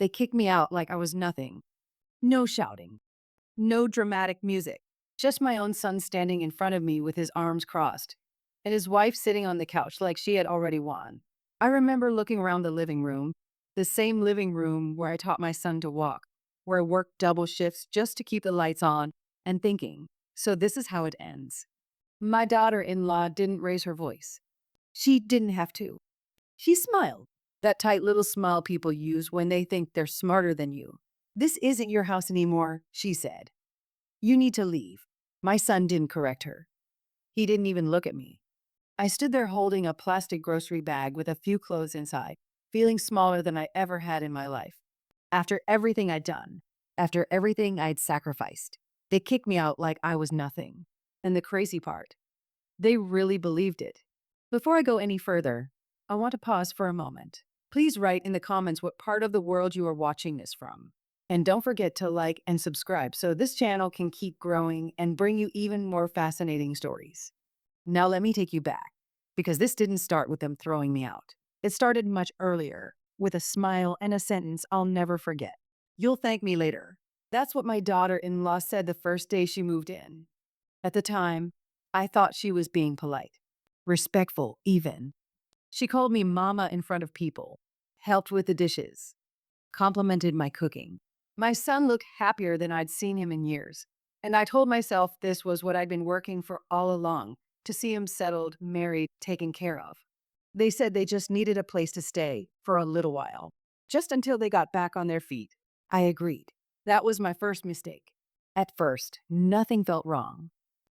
They kicked me out like I was nothing. No shouting, no dramatic music, just my own son standing in front of me with his arms crossed, and his wife sitting on the couch like she had already won. I remember looking around the living room, the same living room where I taught my son to walk, where I worked double shifts just to keep the lights on, and thinking, so this is how it ends. My daughter in law didn't raise her voice. She didn't have to. She smiled. That tight little smile people use when they think they're smarter than you. This isn't your house anymore, she said. You need to leave. My son didn't correct her. He didn't even look at me. I stood there holding a plastic grocery bag with a few clothes inside, feeling smaller than I ever had in my life. After everything I'd done, after everything I'd sacrificed, they kicked me out like I was nothing. And the crazy part, they really believed it. Before I go any further, I want to pause for a moment. Please write in the comments what part of the world you are watching this from. And don't forget to like and subscribe so this channel can keep growing and bring you even more fascinating stories. Now let me take you back, because this didn't start with them throwing me out. It started much earlier, with a smile and a sentence I'll never forget. You'll thank me later. That's what my daughter-in-law said the first day she moved in. At the time, I thought she was being polite, respectful even. She called me mama in front of people, helped with the dishes, complimented my cooking. My son looked happier than I'd seen him in years, and I told myself this was what I'd been working for all along, to see him settled, married, taken care of. They said they just needed a place to stay for a little while, just until they got back on their feet. I agreed. That was my first mistake. At first, nothing felt wrong.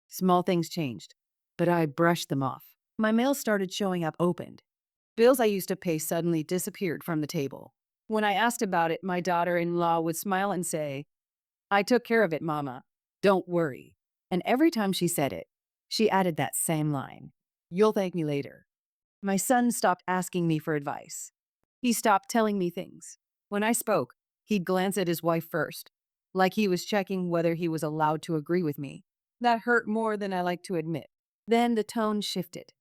Small things changed, but I brushed them off. My mail started showing up opened. Bills I used to pay suddenly disappeared from the table. When I asked about it, my daughter-in-law would smile and say, I took care of it, Mama. Don't worry. And every time she said it, she added that same line. You'll thank me later. My son stopped asking me for advice. He stopped telling me things. When I spoke, he'd glance at his wife first, like he was checking whether he was allowed to agree with me. That hurt more than I like to admit. Then the tone shifted.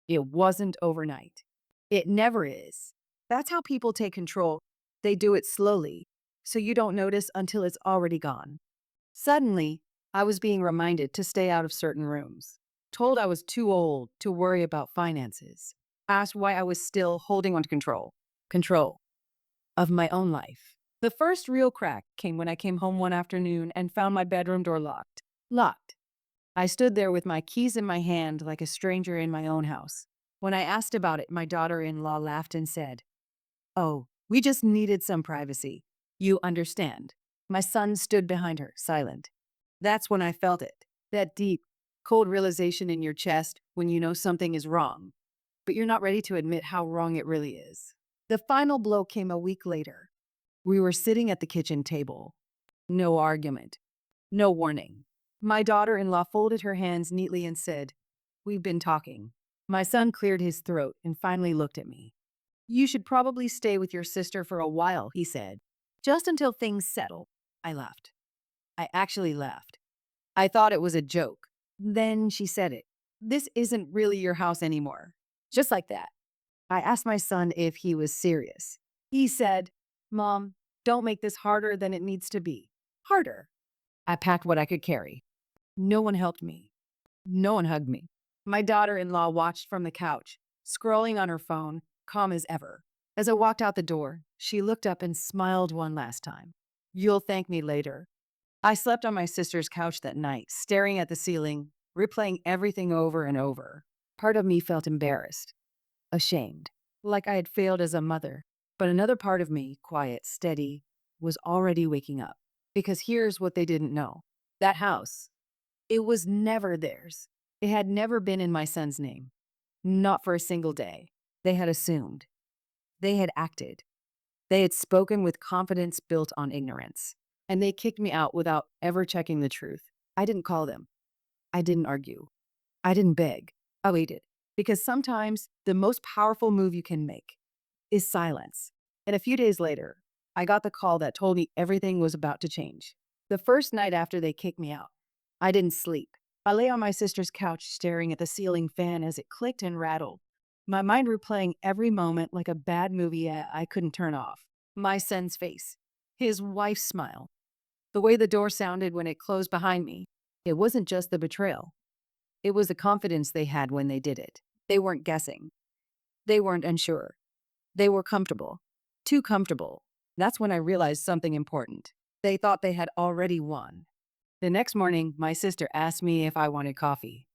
It wasn't overnight. It never is. That's how people take control. They do it slowly, so you don't notice until it's already gone. Suddenly, I was being reminded to stay out of certain rooms, told I was too old to worry about finances, asked why I was still holding on to control of my own life. The first real crack came when I came home one afternoon and found my bedroom door locked. Locked. I stood there with my keys in my hand like a stranger in my own house. When I asked about it, my daughter-in-law laughed and said, Oh, we just needed some privacy. You understand. My son stood behind her, silent. That's when I felt it. That deep, cold realization in your chest when you know something is wrong, but you're not ready to admit how wrong it really is. The final blow came a week later. We were sitting at the kitchen table. No argument. No warning. My daughter-in-law folded her hands neatly and said, We've been talking. My son cleared his throat and finally looked at me. You should probably stay with your sister for a while, he said. Just until things settle. I laughed. I actually laughed. I thought it was a joke. Then she said it. This isn't really your house anymore. Just like that. I asked my son if he was serious. He said, Mom, don't make this harder than it needs to be. Harder. I packed what I could carry. No one helped me. No one hugged me. My daughter-in-law watched from the couch, scrolling on her phone, calm as ever. As I walked out the door, she looked up and smiled one last time. You'll thank me later. I slept on my sister's couch that night, staring at the ceiling, replaying everything over and over. Part of me felt embarrassed, ashamed, like I had failed as a mother. But another part of me, quiet, steady, was already waking up. Because here's what they didn't know. That house, it was never theirs. It had never been in my son's name. Not for a single day. They had assumed. They had acted. They had spoken with confidence built on ignorance. And they kicked me out without ever checking the truth. I didn't call them. I didn't argue. I didn't beg. I waited. Because sometimes the most powerful move you can make is silence. And a few days later, I got the call that told me everything was about to change. The first night after they kicked me out, I didn't sleep. I lay on my sister's couch staring at the ceiling fan as it clicked and rattled, my mind replaying every moment like a bad movie I couldn't turn off. My son's face, his wife's smile, the way the door sounded when it closed behind me. It wasn't just the betrayal. It was the confidence they had when they did it. They weren't guessing. They weren't unsure. They were comfortable. Too comfortable. That's when I realized something important. They thought they had already won. The next morning, my sister asked me if I wanted coffee.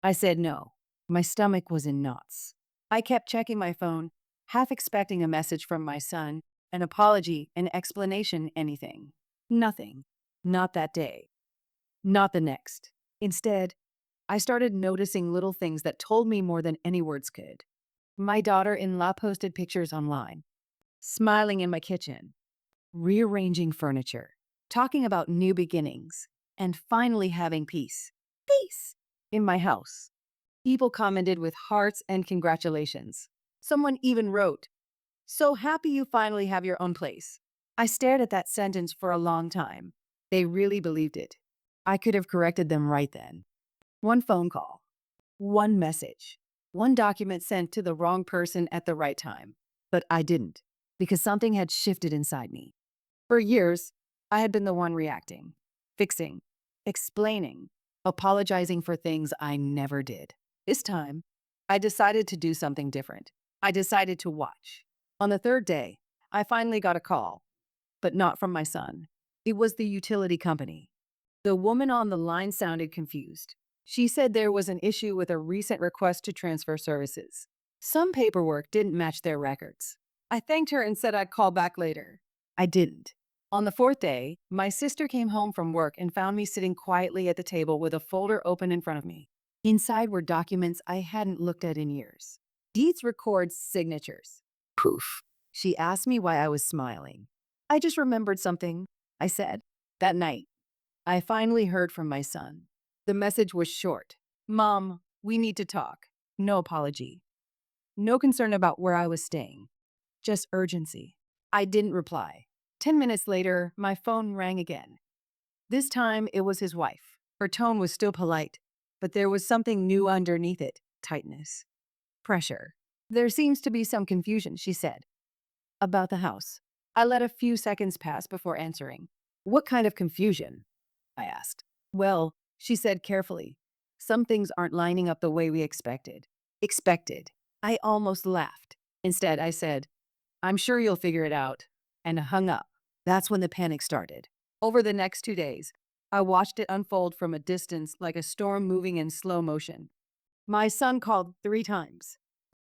I said no. My stomach was in knots. I kept checking my phone, half expecting a message from my son, an apology, an explanation, anything. Nothing. Not that day. Not the next. Instead, I started noticing little things that told me more than any words could. My daughter-in-law posted pictures online, smiling in my kitchen, rearranging furniture, talking about new beginnings, and finally having peace. Peace! In my house. People commented with hearts and congratulations. Someone even wrote, "So happy you finally have your own place." I stared at that sentence for a long time. They really believed it. I could have corrected them right then. One phone call, one message, one document sent to the wrong person at the right time. But I didn't, because something had shifted inside me. For years, I had been the one reacting, fixing, explaining, apologizing for things I never did. This time, I decided to do something different. I decided to watch. On the third day, I finally got a call, but not from my son. It was the utility company. The woman on the line sounded confused. She said there was an issue with a recent request to transfer services. Some paperwork didn't match their records. I thanked her and said I'd call back later. I didn't. On the fourth day, my sister came home from work and found me sitting quietly at the table with a folder open in front of me. Inside were documents I hadn't looked at in years. Deeds, records, signatures. Proof. She asked me why I was smiling. I just remembered something, I said. That night, I finally heard from my son. The message was short. "Mom, we need to talk." No apology. No concern about where I was staying. Just urgency. I didn't reply. 10 minutes later, my phone rang again. This time, it was his wife. Her tone was still polite, but there was something new underneath it. Tightness. Pressure. "There seems to be some confusion," she said. "About the house." I let a few seconds pass before answering. "What kind of confusion?" I asked. "Well," she said carefully, "some things aren't lining up the way we expected." Expected. I almost laughed. Instead, I said, "I'm sure you'll figure it out," and hung up. That's when the panic started. Over the next 2 days, I watched it unfold from a distance like a storm moving in slow motion. My son called 3 times,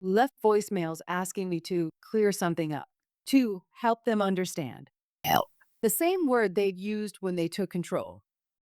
left voicemails asking me to clear something up, to help them understand. Help. The same word they'd used when they took control.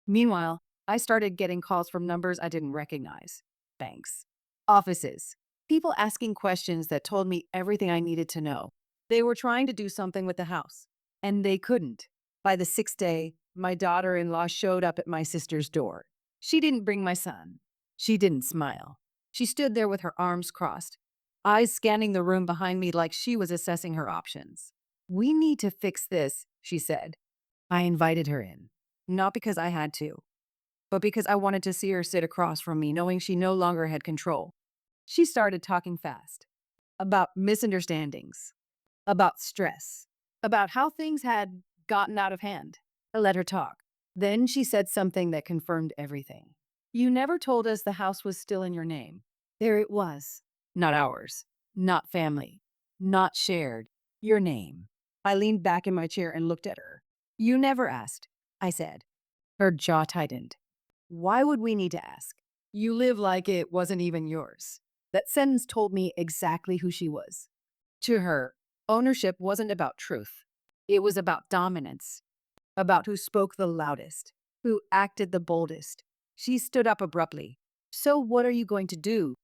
Meanwhile, I started getting calls from numbers I didn't recognize. Banks. Offices. People asking questions that told me everything I needed to know. They were trying to do something with the house, and they couldn't. By the 6th day, my daughter-in-law showed up at my sister's door. She didn't bring my son. She didn't smile. She stood there with her arms crossed, eyes scanning the room behind me like she was assessing her options. "We need to fix this," she said. I invited her in, not because I had to, but because I wanted to see her sit across from me, knowing she no longer had control. She started talking fast, about misunderstandings, about stress, about how things had gotten out of hand. I let her talk. Then she said something that confirmed everything. "You never told us the house was still in your name." There it was. Not ours. Not family. Not shared. Your name. I leaned back in my chair and looked at her. "You never asked," I said. Her jaw tightened. "Why would we need to ask? You live like it wasn't even yours." That sentence told me exactly who she was. To her, ownership wasn't about truth. It was about dominance, about who spoke the loudest, who acted the boldest. She stood up abruptly. "So what are you going to do?"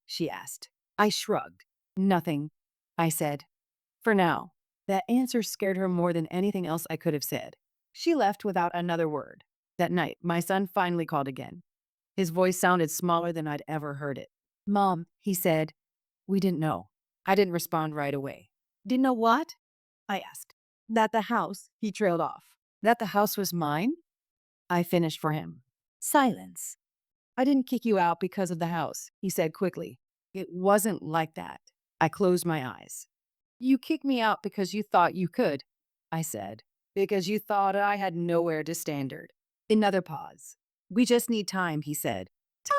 she asked. I shrugged. "Nothing," I said. "For now." That answer scared her more than anything else I could have said. She left without another word. That night, my son finally called again. His voice sounded smaller than I'd ever heard it. "Mom," he said, "we didn't know." I didn't respond right away. "Didn't know what?" I asked. "That the house," he trailed off. "That the house was mine?" I finished for him. Silence. "I didn't kick you out because of the house," he said quickly. "It wasn't like that." I closed my eyes. You kicked me out because you thought you could, I said. Because you thought I had nowhere to standard. Another pause. We just need time, he said.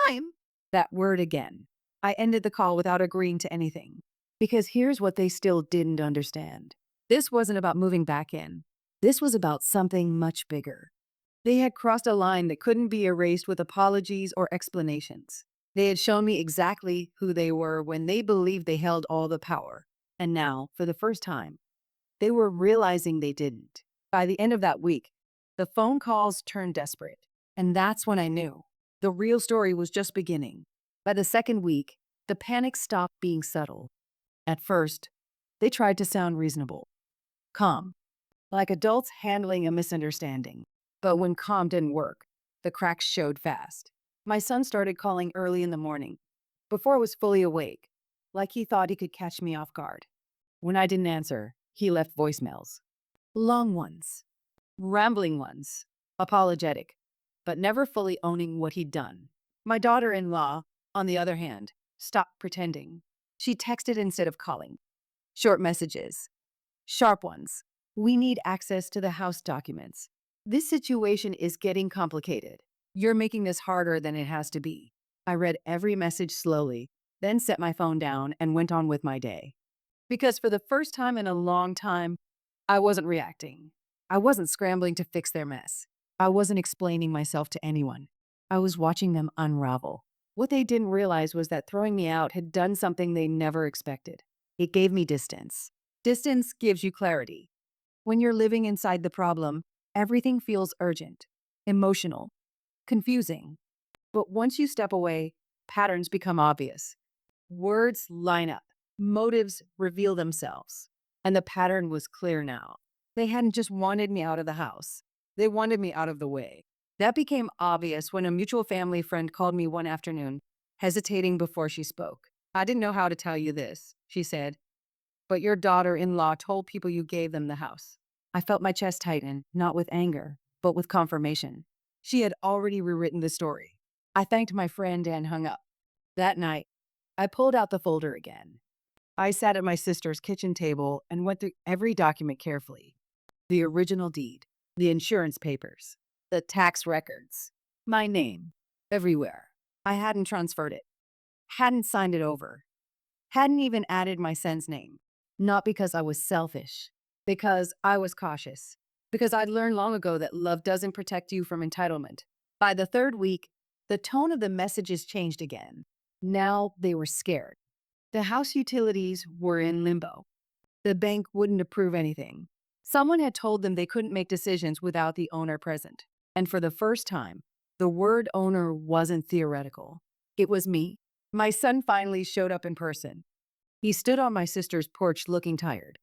Time? That word again. I ended the call without agreeing to anything. Because here's what they still didn't understand. This wasn't about moving back in. This was about something much bigger. They had crossed a line that couldn't be erased with apologies or explanations. They had shown me exactly who they were when they believed they held all the power. And now, for the first time, they were realizing they didn't. By the end of that week, the phone calls turned desperate. And that's when I knew the real story was just beginning. By the second week, the panic stopped being subtle. At first, they tried to sound reasonable, calm, like adults handling a misunderstanding. But when calm didn't work, the cracks showed fast. My son started calling early in the morning, before I was fully awake, like he thought he could catch me off guard. When I didn't answer, he left voicemails. Long ones, rambling ones, apologetic, but never fully owning what he'd done. My daughter-in-law, on the other hand, stopped pretending. She texted instead of calling. Short messages, sharp ones. We need access to the house documents. This situation is getting complicated. You're making this harder than it has to be. I read every message slowly, then set my phone down and went on with my day. Because for the first time in a long time, I wasn't reacting. I wasn't scrambling to fix their mess. I wasn't explaining myself to anyone. I was watching them unravel. What they didn't realize was that throwing me out had done something they never expected. It gave me distance. Distance gives you clarity. When you're living inside the problem, everything feels urgent, emotional, confusing. But once you step away, patterns become obvious. Words line up, motives reveal themselves. And the pattern was clear now. They hadn't just wanted me out of the house, they wanted me out of the way. That became obvious when a mutual family friend called me one afternoon, hesitating before she spoke. I didn't know how to tell you this, she said, but your daughter-in-law told people you gave them the house. I felt my chest tighten, not with anger, but with confirmation. She had already rewritten the story. I thanked my friend and hung up. That night, I pulled out the folder again. I sat at my sister's kitchen table and went through every document carefully. The original deed, the insurance papers, the tax records, my name, everywhere. I hadn't transferred it, hadn't signed it over, hadn't even added my son's name. Not because I was selfish, because I was cautious, because I'd learned long ago that love doesn't protect you from entitlement. By the third week, the tone of the messages changed again. Now they were scared. The house utilities were in limbo. The bank wouldn't approve anything. Someone had told them they couldn't make decisions without the owner present. And for the first time, the word owner wasn't theoretical. It was me. My son finally showed up in person. He stood on my sister's porch looking tired,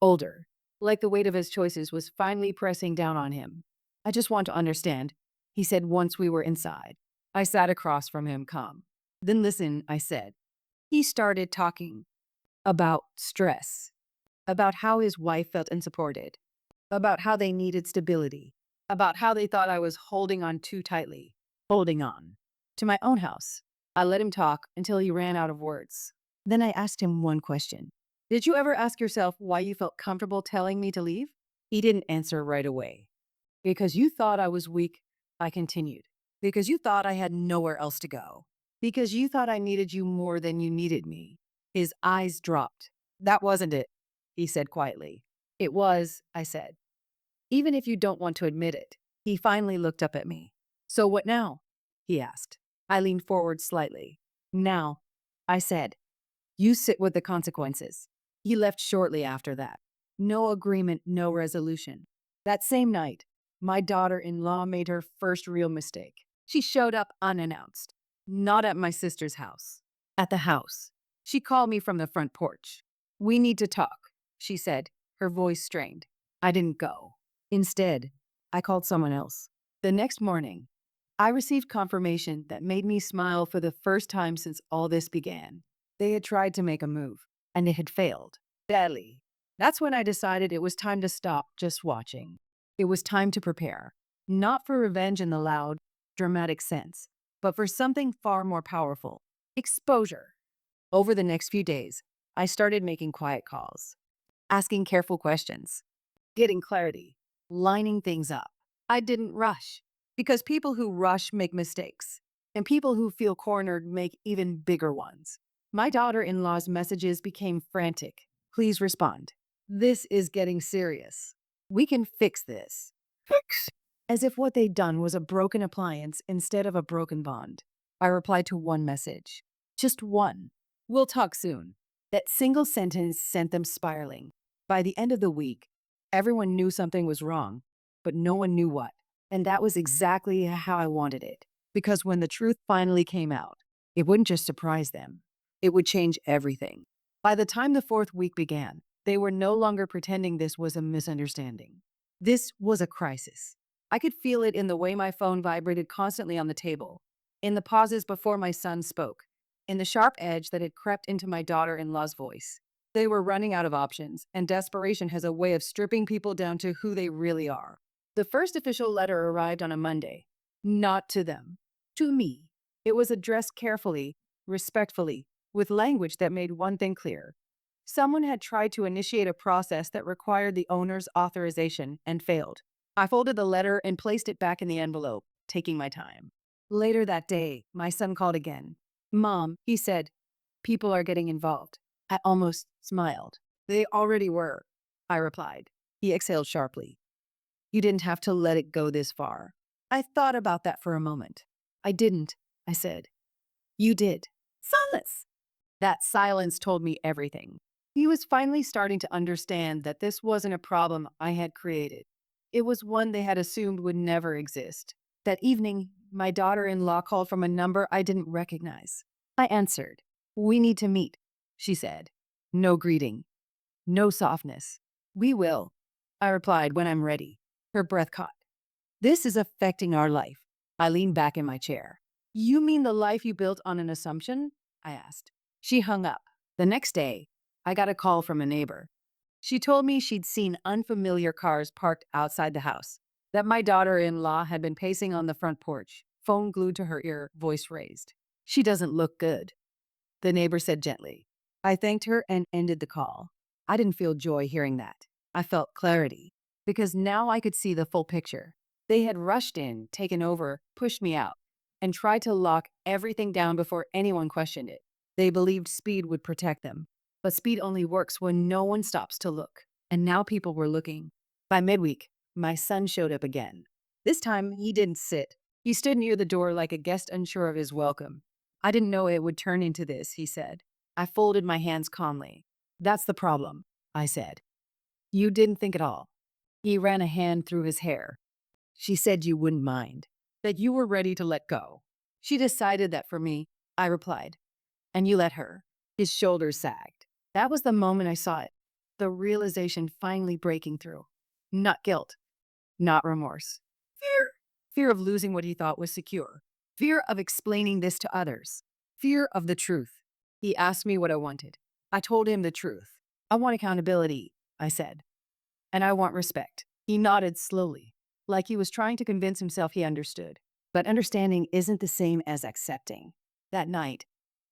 older, like the weight of his choices was finally pressing down on him. I just want to understand, he said once we were inside. I sat across from him, calm. Then listen, I said. He started talking about stress, about how his wife felt unsupported, about how they needed stability, about how they thought I was holding on too tightly, holding on to my own house. I let him talk until he ran out of words. Then I asked him one question. Did you ever ask yourself why you felt comfortable telling me to leave? He didn't answer right away. Because you thought I was weak, I continued. Because you thought I had nowhere else to go. Because you thought I needed you more than you needed me. His eyes dropped. That wasn't it, he said quietly. It was, I said. Even if you don't want to admit it. He finally looked up at me. So what now? He asked. I leaned forward slightly. Now, I said, you sit with the consequences. He left shortly after that. No agreement, no resolution. That same night, my daughter-in-law made her first real mistake. She showed up unannounced. Not at my sister's house. At the house. She called me from the front porch. We need to talk, she said, her voice strained. I didn't go. Instead, I called someone else. The next morning, I received confirmation that made me smile for the first time since all this began. They had tried to make a move, and it had failed. Badly. That's when I decided it was time to stop just watching. It was time to prepare. Not for revenge in the loud, dramatic sense, but for something far more powerful. Exposure. Over the next few days, I started making quiet calls. asking careful questions, getting clarity, lining things up. I didn't rush because people who rush make mistakes, and people who feel cornered make even bigger ones. My daughter in law's messages became frantic. Please respond. This is getting serious. We can fix this. Fix? As if what they'd done was a broken appliance instead of a broken bond. I replied to one message. Just one. We'll talk soon. That single sentence sent them spiraling. By the end of the week, everyone knew something was wrong, but no one knew what. And that was exactly how I wanted it. Because when the truth finally came out, it wouldn't just surprise them, it would change everything. By the time the fourth week began, they were no longer pretending this was a misunderstanding. This was a crisis. I could feel it in the way my phone vibrated constantly on the table, in the pauses before my son spoke, in the sharp edge that had crept into my daughter in law's voice. They were running out of options, and desperation has a way of stripping people down to who they really are. The first official letter arrived on a Monday. Not to them, to me. It was addressed carefully, respectfully, with language that made one thing clear. Someone had tried to initiate a process that required the owner's authorization and failed. I folded the letter and placed it back in the envelope, taking my time. Later that day, my son called again. Mom, he said, people are getting involved. I almost smiled. They already were, I replied. He exhaled sharply. You didn't have to let it go this far. I thought about that for a moment. I didn't, I said. You did. Silence. That silence told me everything. He was finally starting to understand that this wasn't a problem I had created. It was one they had assumed would never exist. That evening, my daughter-in-law called from a number I didn't recognize. I answered. We need to meet, she said. No greeting. No softness. We will, I replied when I'm ready. Her breath caught. This is affecting our life. I leaned back in my chair. You mean the life you built on an assumption? I asked. She hung up. The next day, I got a call from a neighbor. She told me she'd seen unfamiliar cars parked outside the house, that my daughter-in-law had been pacing on the front porch, phone glued to her ear, voice raised. She doesn't look good, the neighbor said gently. I thanked her and ended the call. I didn't feel joy hearing that. I felt clarity, because now I could see the full picture. They had rushed in, taken over, pushed me out, and tried to lock everything down before anyone questioned it. They believed speed would protect them. But speed only works when no one stops to look. And now people were looking. By midweek, my son showed up again. This time, he didn't sit. He stood near the door like a guest unsure of his welcome. I didn't know it would turn into this, he said. I folded my hands calmly. That's the problem, I said. You didn't think at all. He ran a hand through his hair. She said you wouldn't mind, that you were ready to let go. She decided that for me, I replied. And you let her. His shoulders sagged. That was the moment I saw it, the realization finally breaking through. Not guilt, not remorse. Fear. Fear of losing what he thought was secure. Fear of explaining this to others. Fear of the truth. He asked me what I wanted. I told him the truth. I want accountability, I said. And I want respect. He nodded slowly, like he was trying to convince himself he understood. But understanding isn't the same as accepting. That night,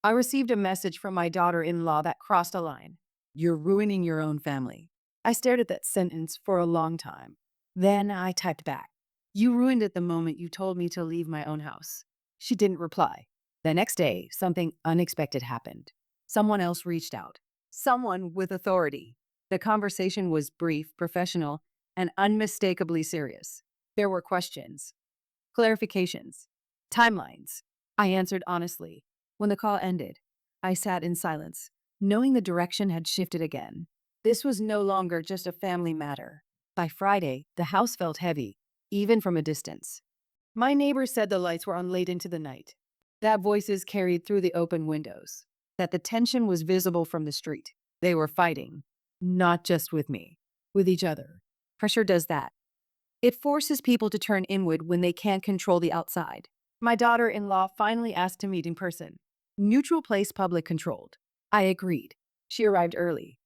I received a message from my daughter-in-law that crossed a line. You're ruining your own family. I stared at that sentence for a long time. Then I typed back. You ruined it the moment you told me to leave my own house. She didn't reply. The next day, something unexpected happened. Someone else reached out. Someone with authority. The conversation was brief, professional, and unmistakably serious. There were questions, clarifications, timelines. I answered honestly. When the call ended, I sat in silence, knowing the direction had shifted again. This was no longer just a family matter. By Friday, the house felt heavy, even from a distance. My neighbor said the lights were on late into the night, that voices carried through the open windows, that the tension was visible from the street. They were fighting, not just with me, with each other. Pressure does that. It forces people to turn inward when they can't control the outside. My daughter-in-law finally asked to meet in person. Neutral place, public controlled. I agreed. She arrived early.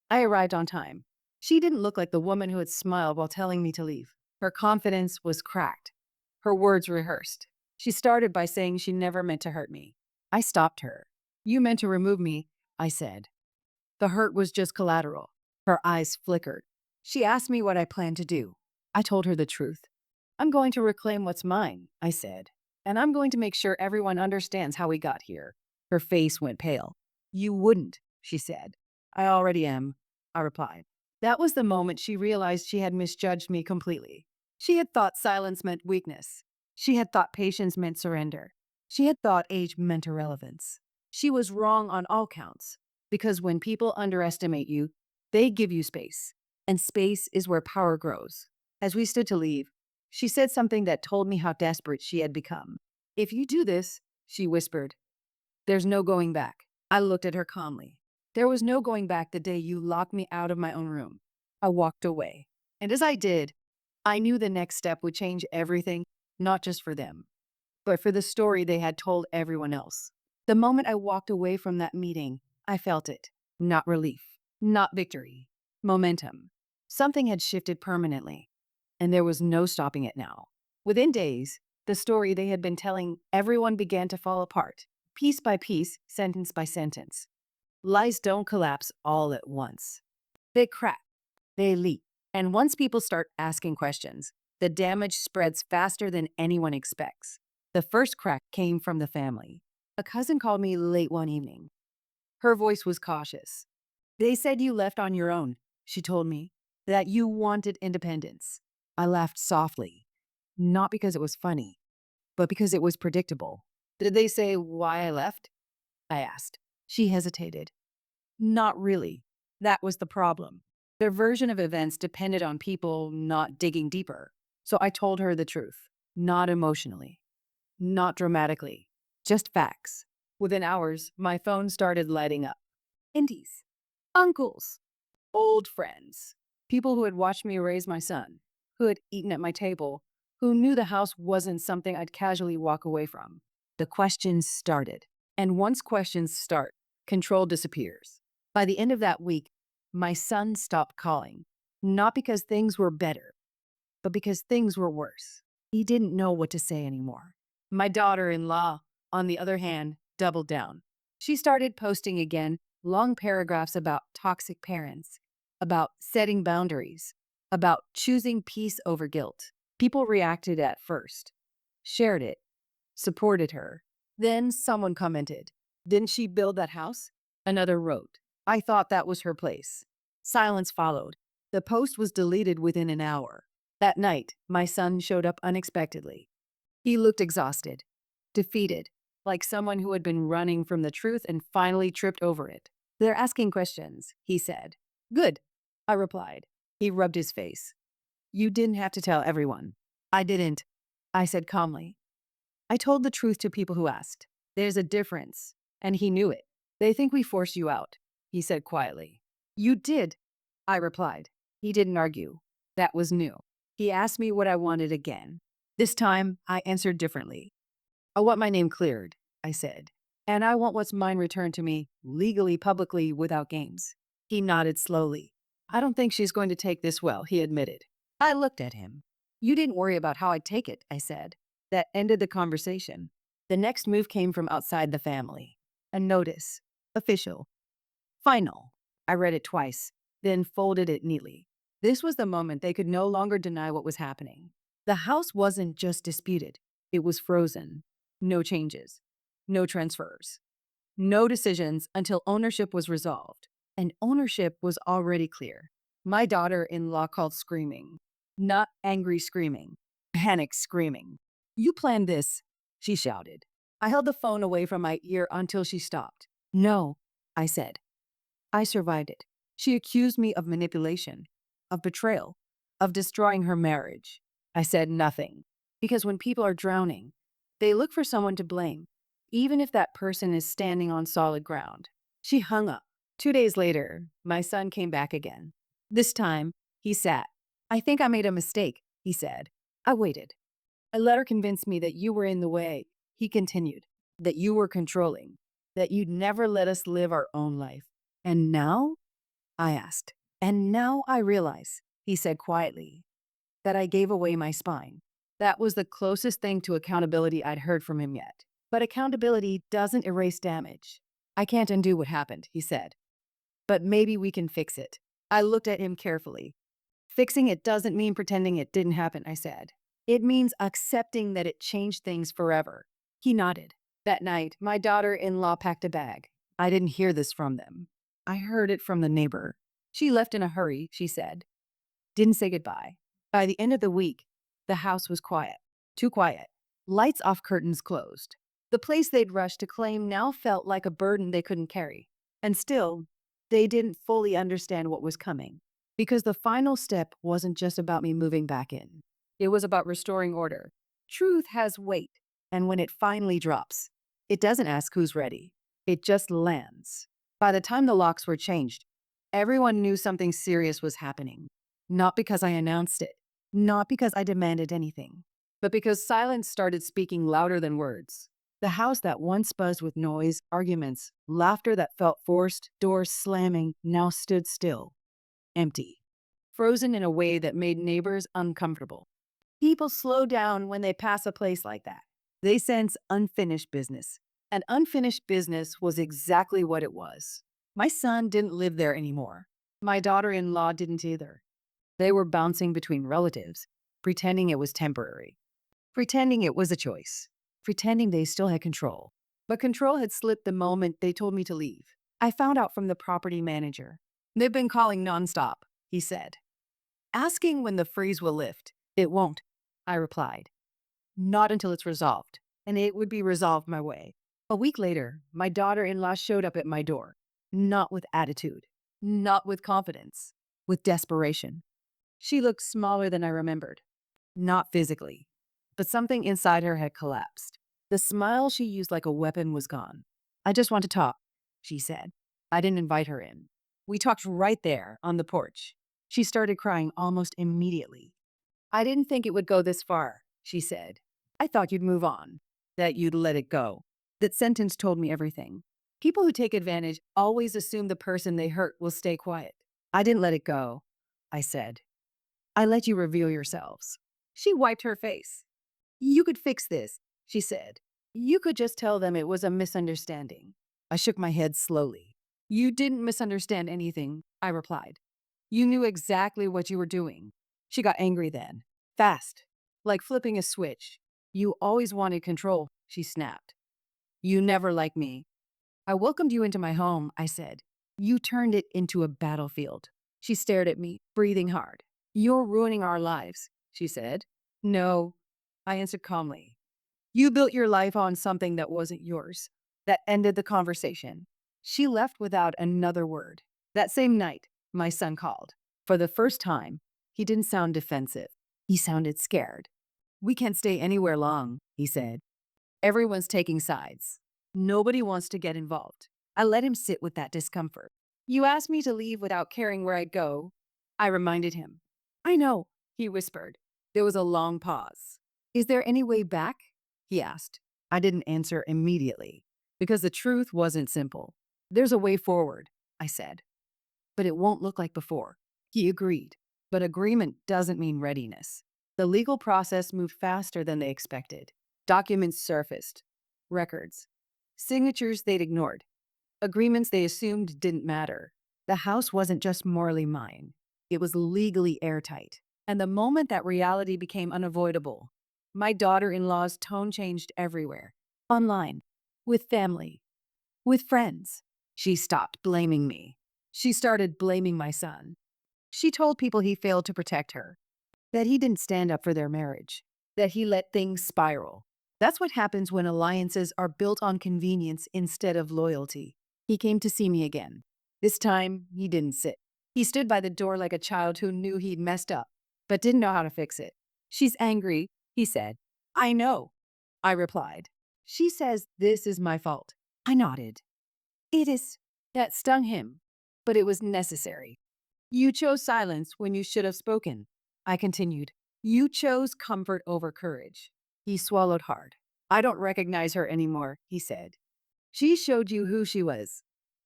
I arrived on time. She didn't look like the woman who had smiled while telling me to leave. Her confidence was cracked. Her words rehearsed. She started by saying she never meant to hurt me. I stopped her. You meant to remove me, I said. The hurt was just collateral. Her eyes flickered. She asked me what I planned to do. I told her the truth. I'm going to reclaim what's mine, I said, and I'm going to make sure everyone understands how we got here. Her face went pale. You wouldn't, she said. I already am, I replied. That was the moment she realized she had misjudged me completely. She had thought silence meant weakness. She had thought patience meant surrender. She had thought age meant irrelevance. She was wrong on all counts, because when people underestimate you, they give you space, and space is where power grows. As we stood to leave, she said something that told me how desperate she had become. If you do this, she whispered, there's no going back. I looked at her calmly. There was no going back the day you locked me out of my own room. I walked away. And as I did, I knew the next step would change everything, not just for them, but for the story they had told everyone else. The moment I walked away from that meeting, I felt it. Not relief, not victory, momentum. Something had shifted permanently, and there was no stopping it now. Within days, the story they had been telling everyone began to fall apart, piece by piece, sentence by sentence. Lies don't collapse all at once. They crack, they leak, and once people start asking questions, the damage spreads faster than anyone expects. The first crack came from the family. A cousin called me late one evening. Her voice was cautious. They said you left on your own, she told me, that you wanted independence. I laughed softly, not because it was funny, but because it was predictable. Did they say why I left? I asked. She hesitated. Not really. That was the problem. Their version of events depended on people not digging deeper. So I told her the truth, not emotionally, not dramatically, just facts. Within hours, my phone started lighting up. Indies, uncles, old friends, people who had watched me raise my son, who had eaten at my table, who knew the house wasn't something I'd casually walk away from. The questions started. And once questions start, control disappears. By the end of that week, my son stopped calling, not because things were better, but because things were worse. He didn't know what to say anymore. My daughter-in-law, on the other hand, doubled down. She started posting again long paragraphs about toxic parents, about setting boundaries, about choosing peace over guilt. People reacted at first, shared it, supported her. Then someone commented, "Didn't she build that house?" Another wrote, "I thought that was her place." Silence followed. The post was deleted within an hour. That night, my son showed up unexpectedly. He looked exhausted, defeated, like someone who had been running from the truth and finally tripped over it. "They're asking questions," he said. "Good," I replied. He rubbed his face. "You didn't have to tell everyone." "I didn't," I said calmly. "I told the truth to people who asked. There's a difference." And he knew it. "They think we forced you out," he said quietly. "You did," I replied. He didn't argue. That was new. He asked me what I wanted again. This time, I answered differently. "I want my name cleared," I said. "And I want what's mine returned to me, legally, publicly, without games." He nodded slowly. "I don't think she's going to take this well," he admitted. I looked at him. "You didn't worry about how I'd take it," I said. That ended the conversation. The next move came from outside the family. A notice. Official. Final. I read it twice, then folded it neatly. This was the moment they could no longer deny what was happening. The house wasn't just disputed. It was frozen. No changes. No transfers. No decisions until ownership was resolved. And ownership was already clear. My daughter-in-law called screaming. Not angry screaming. Panic screaming. "You planned this," she shouted. I held the phone away from my ear until she stopped. "No," I said. "I survived it." She accused me of manipulation, of betrayal, of destroying her marriage. I said nothing, because when people are drowning, they look for someone to blame, even if that person is standing on solid ground. She hung up. 2 days later, my son came back again. This time, he sat. "I think I made a mistake," he said. I waited. "A letter convinced me that you were in the way," he continued, "that you were controlling, that you'd never let us live our own life. And now?" I asked. "And now I realize," he said quietly, "that I gave away my spine." That was the closest thing to accountability I'd heard from him yet. But accountability doesn't erase damage. "I can't undo what happened," he said. "But maybe we can fix it." I looked at him carefully. Fixing it doesn't mean pretending it didn't happen, I said. It means accepting that it changed things forever. He nodded. That night, my daughter-in-law packed a bag. I didn't hear this from them. I heard it from the neighbor. She left in a hurry, she said. Didn't say goodbye. By the end of the week, the house was quiet. Too quiet. Lights off, curtains closed. The place they'd rushed to claim now felt like a burden they couldn't carry. And still, they didn't fully understand what was coming. Because the final step wasn't just about me moving back in. It was about restoring order. Truth has weight, and when it finally drops, it doesn't ask who's ready. It just lands. By the time the locks were changed, everyone knew something serious was happening. Not because I announced it, not because I demanded anything, but because silence started speaking louder than words. The house that once buzzed with noise, arguments, laughter that felt forced, doors slamming, now stood still, empty, frozen in a way that made neighbors uncomfortable. People slow down when they pass a place like that. They sense unfinished business. And unfinished business was exactly what it was. My son didn't live there anymore. My daughter-in-law didn't either. They were bouncing between relatives, pretending it was temporary, pretending it was a choice, pretending they still had control. But control had slipped the moment they told me to leave. I found out from the property manager. They've been calling nonstop, he said, asking when the freeze will lift. It won't, I replied. Not until it's resolved, and it would be resolved my way. A week later, my daughter-in-law showed up at my door, not with attitude, not with confidence, with desperation. She looked smaller than I remembered, not physically, but something inside her had collapsed. The smile she used like a weapon was gone. I just want to talk, she said. I didn't invite her in. We talked right there on the porch. She started crying almost immediately. I didn't think it would go this far, she said. I thought you'd move on, that you'd let it go. That sentence told me everything. People who take advantage always assume the person they hurt will stay quiet. I didn't let it go, I said. I let you reveal yourselves. She wiped her face. You could fix this, she said. You could just tell them it was a misunderstanding. I shook my head slowly. You didn't misunderstand anything, I replied. You knew exactly what you were doing. She got angry then, fast, like flipping a switch. You always wanted control, she snapped. You never liked me. I welcomed you into my home, I said. You turned it into a battlefield. She stared at me, breathing hard. You're ruining our lives, she said. No, I answered calmly. You built your life on something that wasn't yours. That ended the conversation. She left without another word. That same night, my son called. For the first time, he didn't sound defensive. He sounded scared. We can't stay anywhere long, he said. Everyone's taking sides. Nobody wants to get involved. I let him sit with that discomfort. You asked me to leave without caring where I'd go, I reminded him. I know, he whispered. There was a long pause. Is there any way back? He asked. I didn't answer immediately, because the truth wasn't simple. There's a way forward, I said. But it won't look like before. He agreed. But agreement doesn't mean readiness. The legal process moved faster than they expected. Documents surfaced. Records. Signatures they'd ignored. Agreements they assumed didn't matter. The house wasn't just morally mine. It was legally airtight. And the moment that reality became unavoidable, my daughter-in-law's tone changed everywhere. Online. With family. With friends. She stopped blaming me. She started blaming my son. She told people he failed to protect her. That he didn't stand up for their marriage. That he let things spiral. That's what happens when alliances are built on convenience instead of loyalty. He came to see me again. This time, he didn't sit. He stood by the door like a child who knew he'd messed up, but didn't know how to fix it. She's angry, he said. I know, I replied. She says this is my fault. I nodded. It is. That stung him, but it was necessary. You chose silence when you should have spoken, I continued. You chose comfort over courage. He swallowed hard. I don't recognize her anymore, he said. She showed you who she was,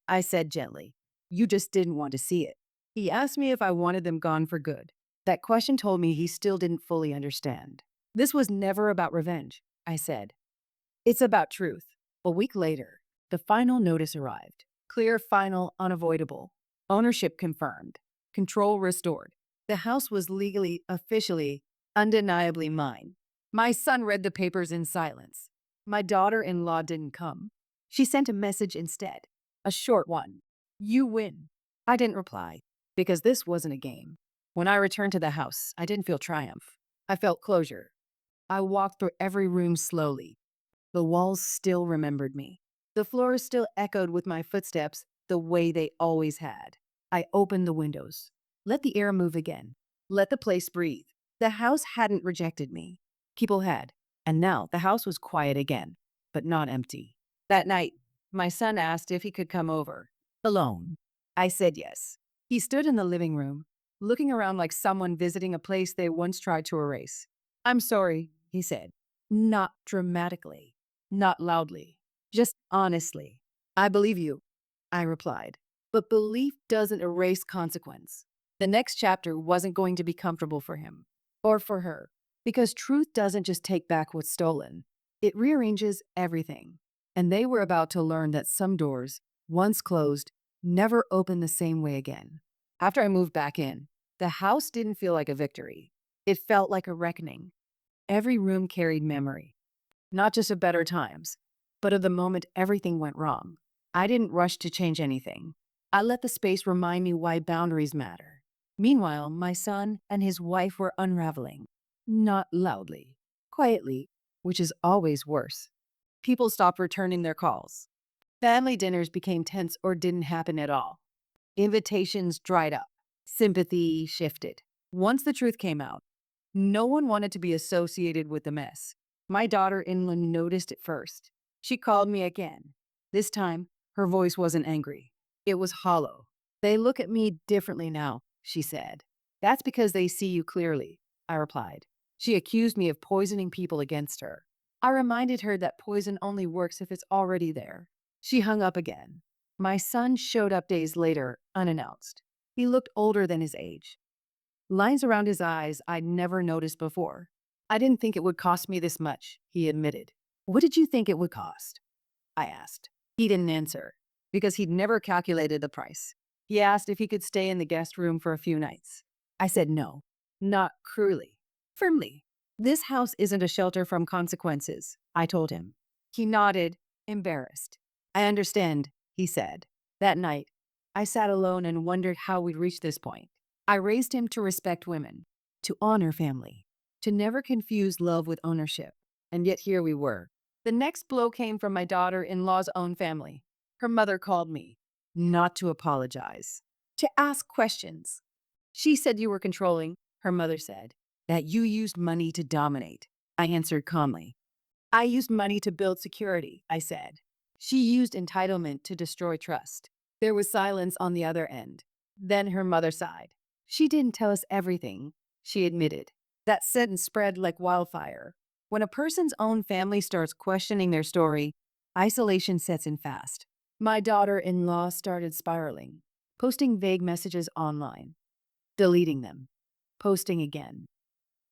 I said gently. You just didn't want to see it. He asked me if I wanted them gone for good. That question told me he still didn't fully understand. This was never about revenge, I said. It's about truth. A week later, the final notice arrived. Clear, final, unavoidable. Ownership confirmed. control restored. The house was legally, officially, undeniably mine. My son read the papers in silence. My daughter-in-law didn't come. She sent a message instead, a short one. You win. I didn't reply, because this wasn't a game. When I returned to the house, I didn't feel triumph. I felt closure. I walked through every room slowly. The walls still remembered me. The floor still echoed with my footsteps the way they always had. I opened the windows. Let the air move again. Let the place breathe. The house hadn't rejected me. People had. And now the house was quiet again, but not empty. That night, my son asked if he could come over. Alone. I said yes. He stood in the living room, looking around like someone visiting a place they once tried to erase. I'm sorry, he said. Not dramatically. Not loudly. Just honestly. I believe you, I replied. But belief doesn't erase consequence. The next chapter wasn't going to be comfortable for him. Or for her. Because truth doesn't just take back what's stolen. It rearranges everything. And they were about to learn that some doors, once closed, never open the same way again. After I moved back in, the house didn't feel like a victory. It felt like a reckoning. Every room carried memory, not just of better times, but of the moment everything went wrong. I didn't rush to change anything. I let the space remind me why boundaries matter. Meanwhile, my son and his wife were unraveling. Not loudly, quietly, which is always worse. People stopped returning their calls. Family dinners became tense or didn't happen at all. Invitations dried up. Sympathy shifted. Once the truth came out, no one wanted to be associated with the mess. My daughter-in-law noticed it first. She called me again. This time, her voice wasn't angry. It was hollow. They look at me differently now, she said. That's because they see you clearly, I replied. She accused me of poisoning people against her. I reminded her that poison only works if it's already there. She hung up again. My son showed up days later, unannounced. He looked older than his age. Lines around his eyes I'd never noticed before. I didn't think it would cost me this much, he admitted. What did you think it would cost? I asked. He didn't answer, because he'd never calculated the price. He asked if he could stay in the guest room for a few nights. I said no, not cruelly, firmly. This house isn't a shelter from consequences, I told him. He nodded, embarrassed. I understand, he said. That night, I sat alone and wondered how we'd reached this point. I raised him to respect women, to honor family, to never confuse love with ownership. And yet here we were. The next blow came from my daughter-in-law's own family. Her mother called me, not to apologize, to ask questions. She said you were controlling, her mother said, that you used money to dominate. I answered calmly. I used money to build security, I said. She used entitlement to destroy trust. There was silence on the other end. Then her mother sighed. She didn't tell us everything, she admitted. That sentence spread like wildfire. When a person's own family starts questioning their story, isolation sets in fast. My daughter-in-law started spiraling, posting vague messages online, deleting them, posting again,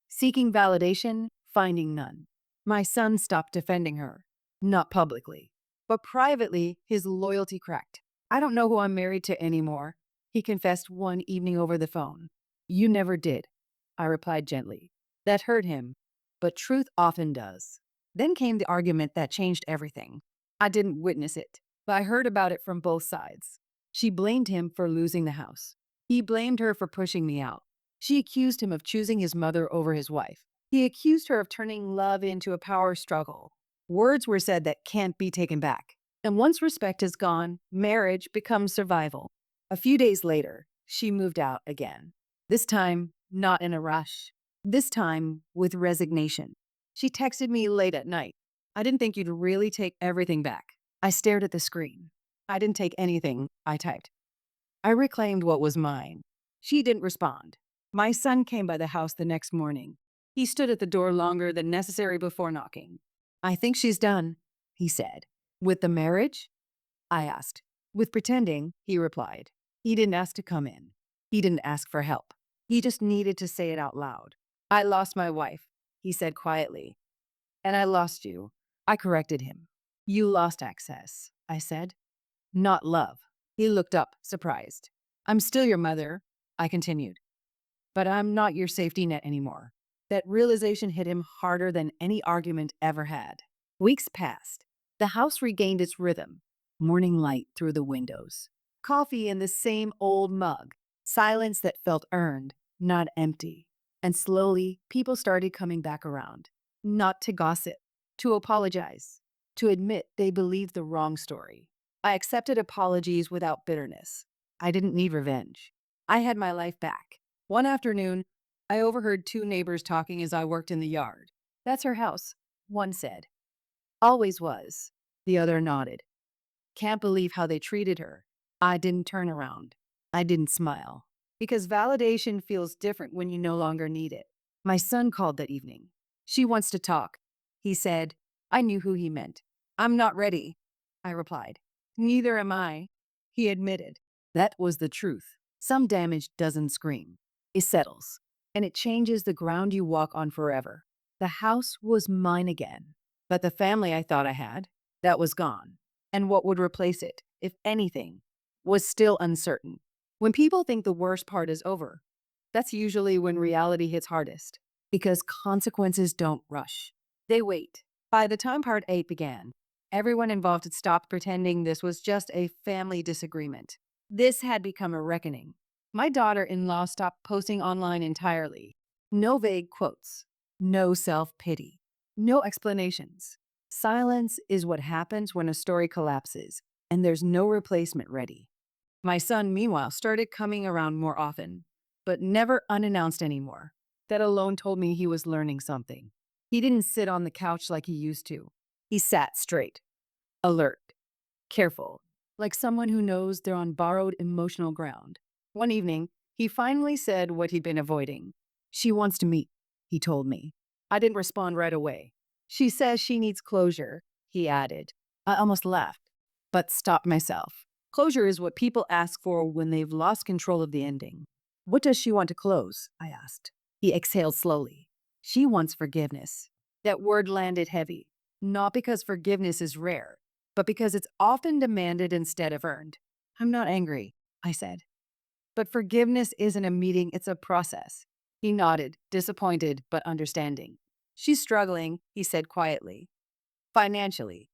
seeking validation, finding none. My son stopped defending her, not publicly, but privately his loyalty cracked. I don't know who I'm married to anymore, he confessed one evening over the phone. You never did, I replied gently. That hurt him, but truth often does. Then came the argument that changed everything. I didn't witness it, but I heard about it from both sides. She blamed him for losing the house. He blamed her for pushing me out. She accused him of choosing his mother over his wife. He accused her of turning love into a power struggle. Words were said that can't be taken back. And once respect is gone, marriage becomes survival. A few days later, she moved out again. This time, not in a rush. This time, with resignation. She texted me late at night. I didn't think you'd really take everything back. I stared at the screen. I didn't take anything, I typed. I reclaimed what was mine. She didn't respond. My son came by the house the next morning. He stood at the door longer than necessary before knocking. I think she's done, he said. With the marriage? I asked. With pretending, he replied. He didn't ask to come in. He didn't ask for help. He just needed to say it out loud. I lost my wife, he said quietly. And I lost you. I corrected him. You lost access, I said. Not love. He looked up, surprised. I'm still your mother. I continued. But I'm not your safety net anymore. That realization hit him harder than any argument ever had. Weeks passed. The house regained its rhythm. Morning light through the windows. Coffee in the same old mug. Silence that felt earned, not empty. And slowly, people started coming back around. Not to gossip, to apologize, to admit they believed the wrong story. I accepted apologies without bitterness. I didn't need revenge. I had my life back. One afternoon, I overheard two neighbors talking as I worked in the yard. That's her house, one said. Always was. The other nodded. Can't believe how they treated her. I didn't turn around. I didn't smile. Because validation feels different when you no longer need it. My son called that evening. She wants to talk. He said. I knew who he meant. I'm not ready, I replied. Neither am I, he admitted. That was the truth. Some damage doesn't scream. It settles. And it changes the ground you walk on forever. The house was mine again. But the family I thought I had, that was gone. And what would replace it, if anything, was still uncertain. When people think the worst part is over, that's usually when reality hits hardest. Because consequences don't rush. They wait. By the time part 8 began, everyone involved had stopped pretending this was just a family disagreement. This had become a reckoning. My daughter-in-law stopped posting online entirely. No vague quotes. No self-pity. No explanations. Silence is what happens when a story collapses, and there's no replacement ready. My son, meanwhile, started coming around more often, but never unannounced anymore. That alone told me he was learning something. He didn't sit on the couch like he used to. He sat straight, alert, careful, like someone who knows they're on borrowed emotional ground. One evening, he finally said what he'd been avoiding. She wants to meet, he told me. I didn't respond right away. She says she needs closure, he added. I almost laughed, but stopped myself. Closure is what people ask for when they've lost control of the ending. What does she want to close? I asked. He exhaled slowly. She wants forgiveness. That word landed heavy, not because forgiveness is rare, but because it's often demanded instead of earned. I'm not angry, I said. But forgiveness isn't a meeting, it's a process. He nodded, disappointed but understanding. She's struggling, he said quietly. Financially.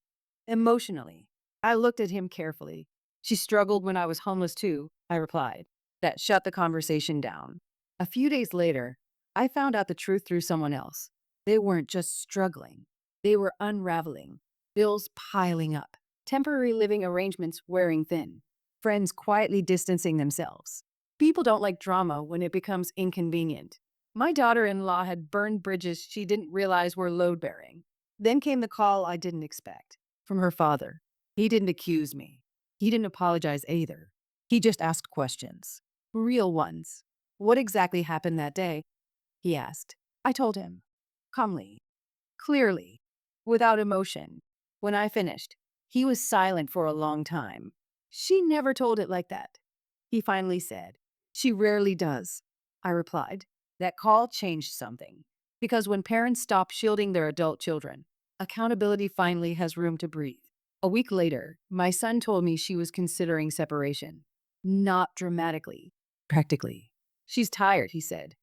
Emotionally. I looked at him carefully. She struggled when I was homeless too, I replied. That shut the conversation down. A few days later, I found out the truth through someone else. They weren't just struggling. They were unraveling. Bills piling up. Temporary living arrangements wearing thin. Friends quietly distancing themselves. People don't like drama when it becomes inconvenient. My daughter-in-law had burned bridges she didn't realize were load-bearing. Then came the call I didn't expect. From her father. He didn't accuse me. He didn't apologize either. He just asked questions. Real ones. What exactly happened that day? He asked. I told him. Calmly. Clearly. Without emotion. When I finished, he was silent for a long time. She never told it like that. He finally said. She rarely does. I replied. That call changed something. Because when parents stop shielding their adult children, accountability finally has room to breathe. A week later, my son told me she was considering separation. Not dramatically, practically. She's tired, he said.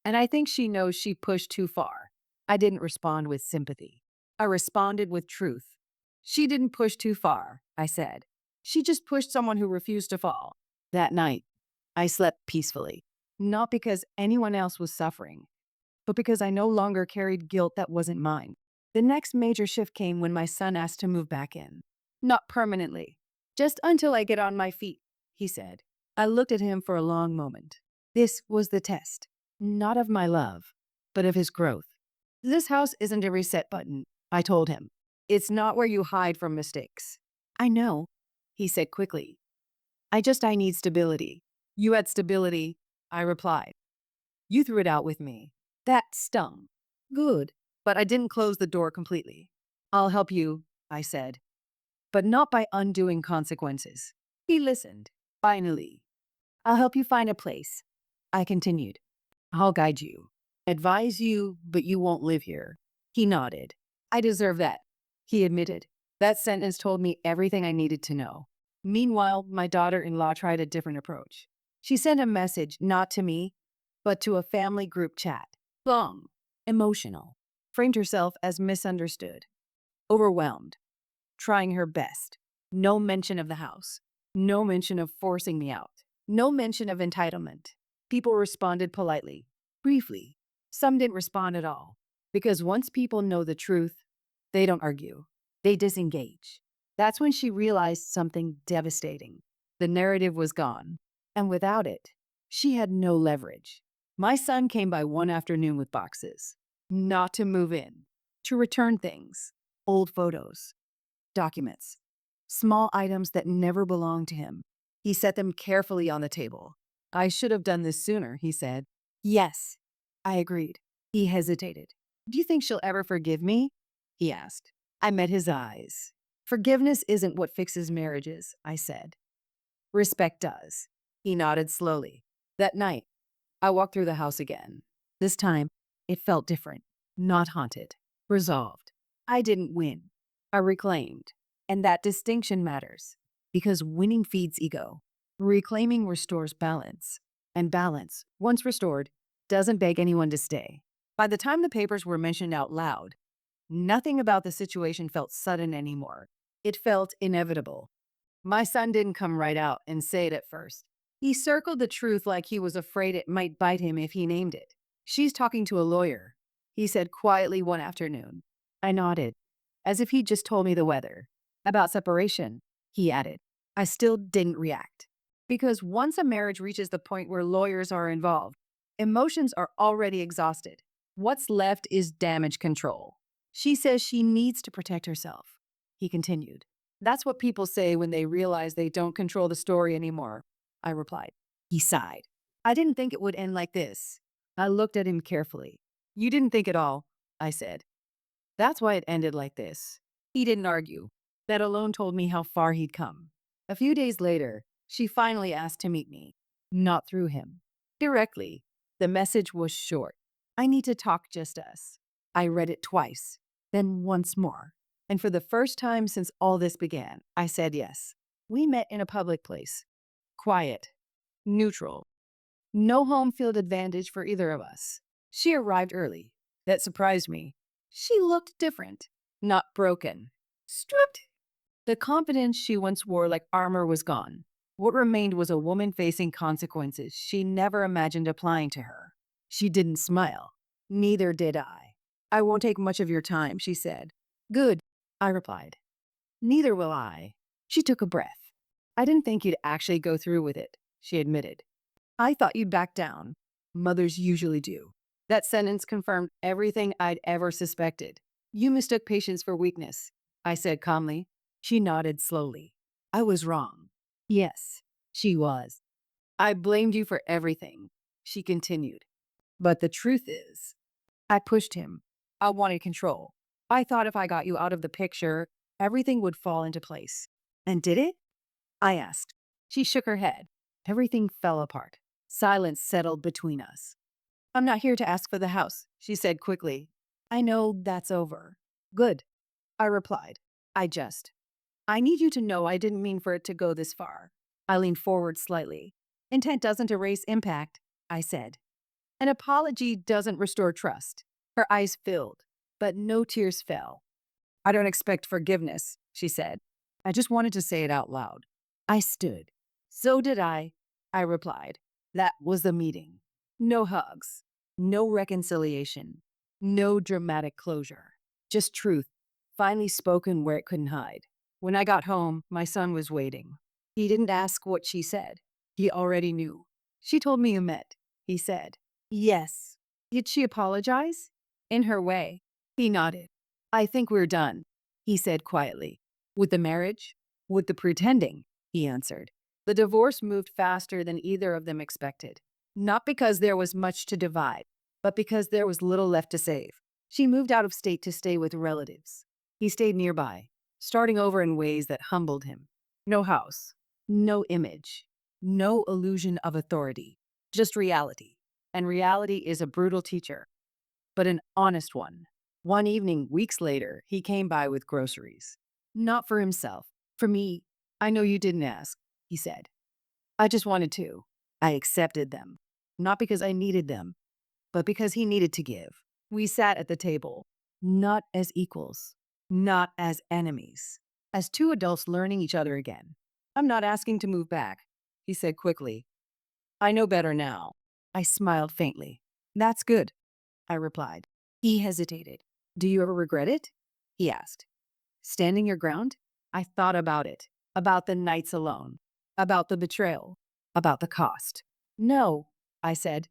And I think she knows she pushed too far. I didn't respond with sympathy. I responded with truth. She didn't push too far, I said. She just pushed someone who refused to fall. That night, I slept peacefully. Not because anyone else was suffering, but because I no longer carried guilt that wasn't mine. The next major shift came when my son asked to move back in. Not permanently. Just until I get on my feet, he said. I looked at him for a long moment. This was the test. Not of my love, but of his growth. This house isn't a reset button, I told him. It's not where you hide from mistakes. I know, he said quickly. I need stability. You had stability, I replied. You threw it out with me. That stung. Good. But I didn't close the door completely. I'll help you, I said. But not by undoing consequences. He listened. Finally. I'll help you find a place. I continued. I'll guide you. Advise you, but you won't live here. He nodded. I deserve that, he admitted. That sentence told me everything I needed to know. Meanwhile, my daughter-in-law tried a different approach. She sent a message not to me, but to a family group chat. Long, emotional, framed herself as misunderstood, overwhelmed, trying her best. No mention of the house. No mention of forcing me out. No mention of entitlement. People responded politely, briefly. Some didn't respond at all. Because once people know the truth, they don't argue. They disengage. That's when she realized something devastating. The narrative was gone. And without it, she had no leverage. My son came by one afternoon with boxes. Not to move in, to return things, old photos, documents, small items that never belonged to him. He set them carefully on the table. I should have done this sooner, he said. Yes, I agreed. He hesitated. Do you think she'll ever forgive me? He asked. I met his eyes. Forgiveness isn't what fixes marriages, I said. Respect does. He nodded slowly. That night, I walked through the house again. This time, it felt different, not haunted, resolved. I didn't win. I reclaimed. And that distinction matters because winning feeds ego. Reclaiming restores balance. And balance, once restored, doesn't beg anyone to stay. By the time the papers were mentioned out loud, nothing about the situation felt sudden anymore. It felt inevitable. My son didn't come right out and say it at first. He circled the truth like he was afraid it might bite him if he named it. She's talking to a lawyer, he said quietly one afternoon. I nodded, as if he'd just told me the weather. About separation, he added. I still didn't react. Because once a marriage reaches the point where lawyers are involved, emotions are already exhausted. What's left is damage control. She says she needs to protect herself, he continued. That's what people say when they realize they don't control the story anymore, I replied. He sighed. I didn't think it would end like this. I looked at him carefully. You didn't think at all, I said. That's why it ended like this. He didn't argue. That alone told me how far he'd come. A few days later, she finally asked to meet me. Not through him. Directly. The message was short. I need to talk, just us. I read it twice, then once more. And for the first time since all this began, I said yes. We met in a public place. Quiet. Neutral. No home field advantage for either of us. She arrived early. That surprised me. She looked different. Not broken. Stripped. The confidence she once wore like armor was gone. What remained was a woman facing consequences she never imagined applying to her. She didn't smile. Neither did I. I won't take much of your time, she said. Good, I replied. Neither will I. She took a breath. I didn't think you'd actually go through with it, she admitted. I thought you'd back down. Mothers usually do. That sentence confirmed everything I'd ever suspected. You mistook patience for weakness, I said calmly. She nodded slowly. I was wrong. Yes, she was. I blamed you for everything, she continued. But the truth is, I pushed him. I wanted control. I thought if I got you out of the picture, everything would fall into place. And did it? I asked. She shook her head. Everything fell apart. Silence settled between us. I'm not here to ask for the house, she said quickly. I know that's over. Good, I replied. I need you to know I didn't mean for it to go this far. I leaned forward slightly. Intent doesn't erase impact, I said. An apology doesn't restore trust. Her eyes filled, but no tears fell. I don't expect forgiveness, she said. I just wanted to say it out loud. I stood. So did I replied. That was the meeting. No hugs, no reconciliation, no dramatic closure. Just truth, finally spoken where it couldn't hide. When I got home, my son was waiting. He didn't ask what she said. He already knew. She told me you met, he said. Yes. Did she apologize? In her way. He nodded. I think we're done, he said quietly. With the marriage? With the pretending, he answered. The divorce moved faster than either of them expected. Not because there was much to divide, but because there was little left to save. She moved out of state to stay with relatives. He stayed nearby, starting over in ways that humbled him. No house, no image, no illusion of authority, just reality. And reality is a brutal teacher, but an honest one. One evening, weeks later, he came by with groceries. Not for himself, for me. I know you didn't ask, he said. I just wanted to. I accepted them, not because I needed them, but because he needed to give. We sat at the table, not as equals, not as enemies, as two adults learning each other again. I'm not asking to move back, he said quickly. I know better now. I smiled faintly. That's good, I replied. He hesitated. Do you ever regret it? He asked. Standing your ground? I thought about it, about the nights alone, about the betrayal, about the cost. No, I said.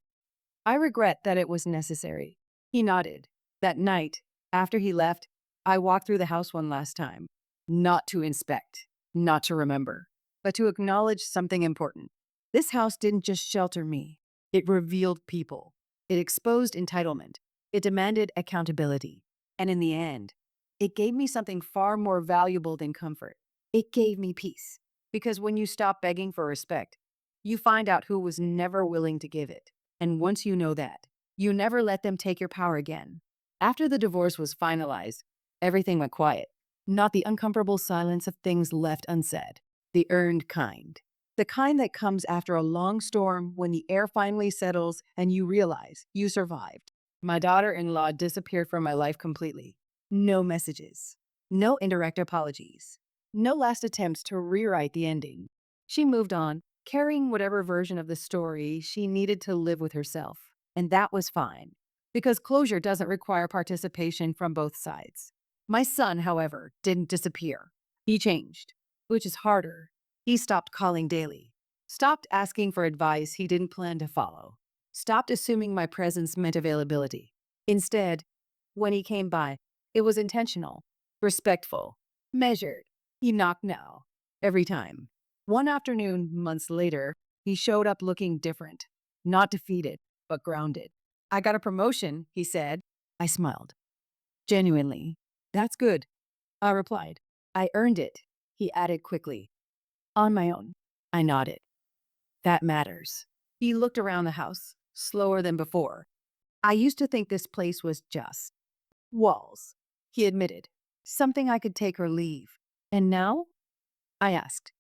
I regret that it was necessary. He nodded. That night, after he left, I walked through the house one last time, not to inspect, not to remember, but to acknowledge something important. This house didn't just shelter me, it revealed people. It exposed entitlement. It demanded accountability. And in the end, it gave me something far more valuable than comfort. It gave me peace. Because when you stop begging for respect, you find out who was never willing to give it. And once you know that, you never let them take your power again. After the divorce was finalized, everything went quiet. Not the uncomfortable silence of things left unsaid, the earned kind. The kind that comes after a long storm when the air finally settles and you realize you survived. My daughter-in-law disappeared from my life completely. No messages, no indirect apologies, no last attempts to rewrite the ending. She moved on, carrying whatever version of the story she needed to live with herself. And that was fine, because closure doesn't require participation from both sides. My son, however, didn't disappear. He changed, which is harder. He stopped calling daily, stopped asking for advice he didn't plan to follow, stopped assuming my presence meant availability. Instead, when he came by, it was intentional, respectful, measured. He knocked now, every time. One afternoon, months later, he showed up looking different, not defeated, but grounded. I got a promotion, he said. I smiled. Genuinely. That's good, I replied. I earned it, he added quickly. On my own. I nodded. That matters. He looked around the house, slower than before. I used to think this place was just walls, he admitted. Something I could take or leave. And now? I asked.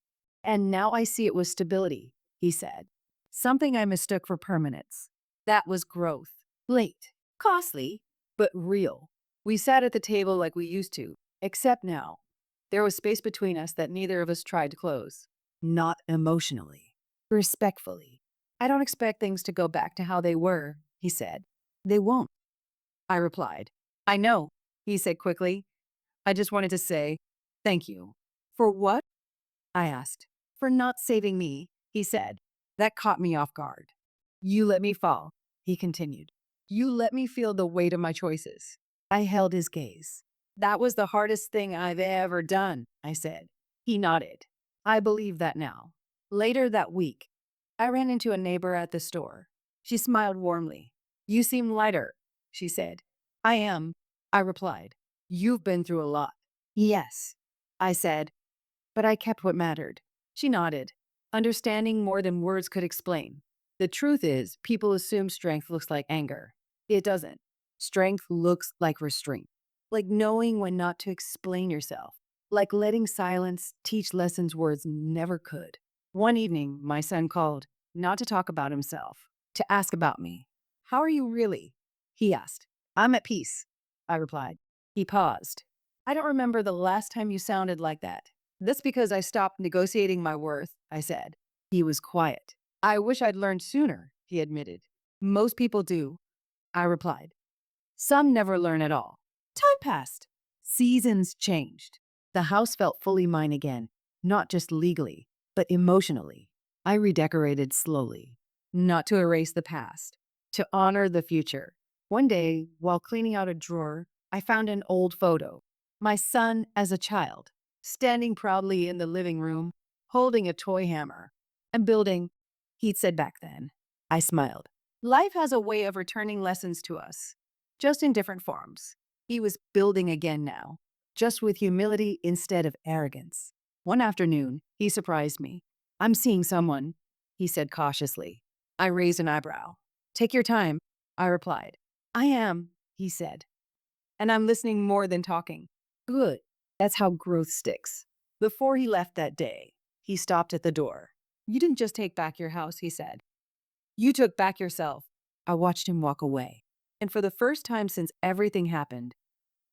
And now I see it was stability, he said. Something I mistook for permanence. That was growth. Late, costly, but real. We sat at the table like we used to, except now. There was space between us that neither of us tried to close. Not emotionally, respectfully. I don't expect things to go back to how they were, he said. They won't, I replied. I know, he said quickly. I just wanted to say, thank you. For what? I asked. For not saving me, he said. That caught me off guard. You let me fall, he continued. You let me feel the weight of my choices. I held his gaze. That was the hardest thing I've ever done, I said. He nodded. I believe that now. Later that week, I ran into a neighbor at the store. She smiled warmly. You seem lighter, she said. I am, I replied. You've been through a lot. Yes, I said, but I kept what mattered. She nodded, understanding more than words could explain. The truth is, people assume strength looks like anger. It doesn't. Strength looks like restraint, like knowing when not to explain yourself, like letting silence teach lessons words never could. One evening, my son called, not to talk about himself, to ask about me. How are you really? He asked. I'm at peace, I replied. He paused. I don't remember the last time you sounded like that. That's because I stopped negotiating my worth, I said. He was quiet. I wish I'd learned sooner, he admitted. Most people do, I replied. Some never learn at all. Time passed. Seasons changed. The house felt fully mine again, not just legally, but emotionally. I redecorated slowly, not to erase the past, to honor the future. One day, while cleaning out a drawer, I found an old photo. My son as a child, standing proudly in the living room, holding a toy hammer and building, he'd said back then. I smiled. Life has a way of returning lessons to us, just in different forms. He was building again now, just with humility instead of arrogance. One afternoon, he surprised me. I'm seeing someone, he said cautiously. I raised an eyebrow. Take your time, I replied. I am, he said. And I'm listening more than talking. Good. That's how growth sticks. Before he left that day, he stopped at the door. You didn't just take back your house, he said. You took back yourself. I watched him walk away. And for the first time since everything happened,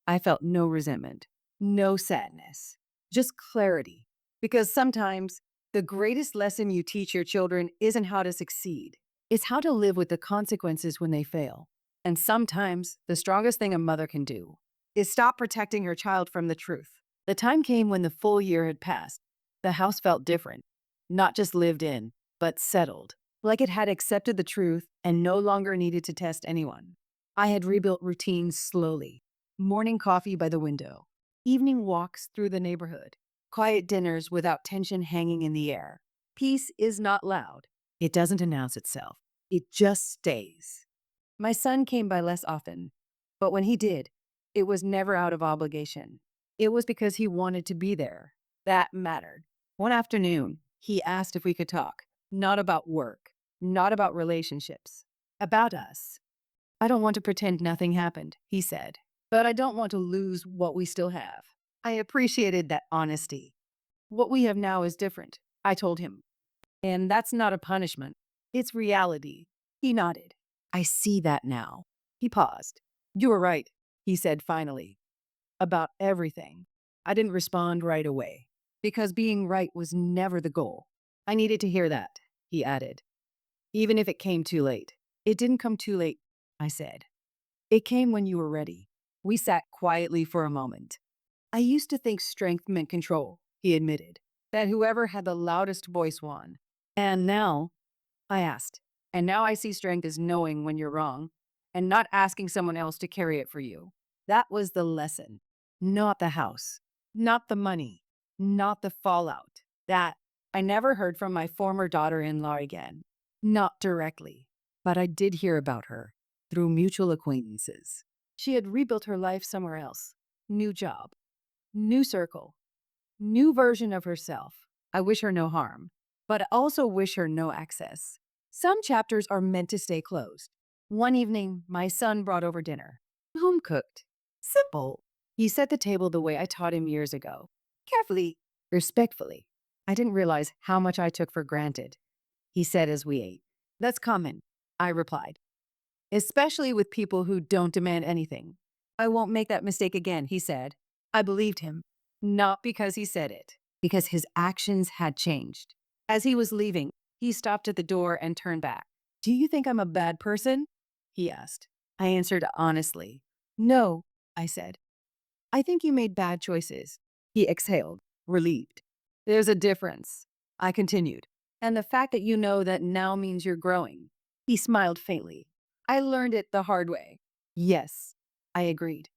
I felt no resentment, no sadness, just clarity. Because sometimes the greatest lesson you teach your children isn't how to succeed, it's how to live with the consequences when they fail. And sometimes the strongest thing a mother can do is stop protecting her child from the truth. The time came when the full year had passed. The house felt different, not just lived in, but settled, like it had accepted the truth and no longer needed to test anyone. I had rebuilt routines slowly. Morning coffee by the window, evening walks through the neighborhood, quiet dinners without tension hanging in the air. Peace is not loud. It doesn't announce itself. It just stays. My son came by less often, but when he did, it was never out of obligation. It was because he wanted to be there. That mattered. One afternoon, he asked if we could talk, not about work, not about relationships, about us. I don't want to pretend nothing happened, he said, but I don't want to lose what we still have. I appreciated that honesty. What we have now is different, I told him. And that's not a punishment. It's reality. He nodded. I see that now. He paused. You were right, he said finally, about everything. I didn't respond right away, because being right was never the goal. I needed to hear that, he added, even if it came too late. It didn't come too late, I said. It came when you were ready. We sat quietly for a moment. I used to think strength meant control, he admitted, that whoever had the loudest voice won. And now, I asked, and now I see strength as knowing when you're wrong and not asking someone else to carry it for you. That was the lesson. Not the house, not the money, not the fallout. That I never heard from my former daughter-in-law again. Not directly, but I did hear about her through mutual acquaintances. She had rebuilt her life somewhere else. New job, new circle, new version of herself. I wish her no harm, but I also wish her no access. Some chapters are meant to stay closed. One evening, my son brought over dinner. Home cooked. Simple. He set the table the way I taught him years ago. Carefully, respectfully. I didn't realize how much I took for granted, he said as we ate. That's common, I replied, especially with people who don't demand anything. I won't make that mistake again, he said. I believed him, not because he said it, because his actions had changed. As he was leaving, he stopped at the door and turned back. Do you think I'm a bad person? He asked. I answered honestly. No, I said. I think you made bad choices. He exhaled, relieved. There's a difference, I continued. And the fact that you know that now means you're growing. He smiled faintly. I learned it the hard way. Yes, I agreed.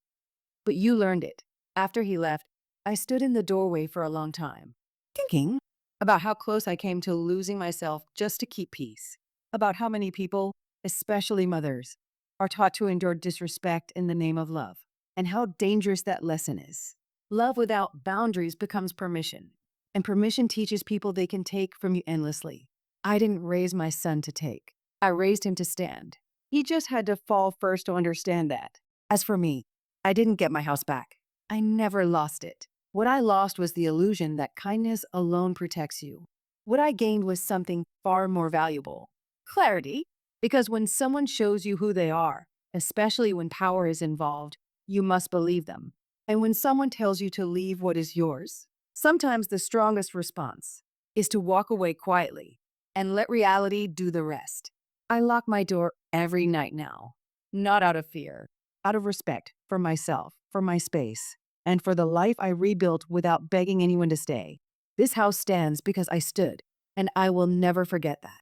But you learned it. After he left, I stood in the doorway for a long time, thinking about how close I came to losing myself just to keep peace, about how many people, especially mothers, are taught to endure disrespect in the name of love, and how dangerous that lesson is. Love without boundaries becomes permission, and permission teaches people they can take from you endlessly. I didn't raise my son to take. I raised him to stand. He just had to fall first to understand that. As for me, I didn't get my house back. I never lost it. What I lost was the illusion that kindness alone protects you. What I gained was something far more valuable. Clarity. Because when someone shows you who they are, especially when power is involved, you must believe them. And when someone tells you to leave what is yours, sometimes the strongest response is to walk away quietly and let reality do the rest. I lock my door every night now, not out of fear, out of respect for myself, for my space, and for the life I rebuilt without begging anyone to stay. This house stands because I stood, and I will never forget that.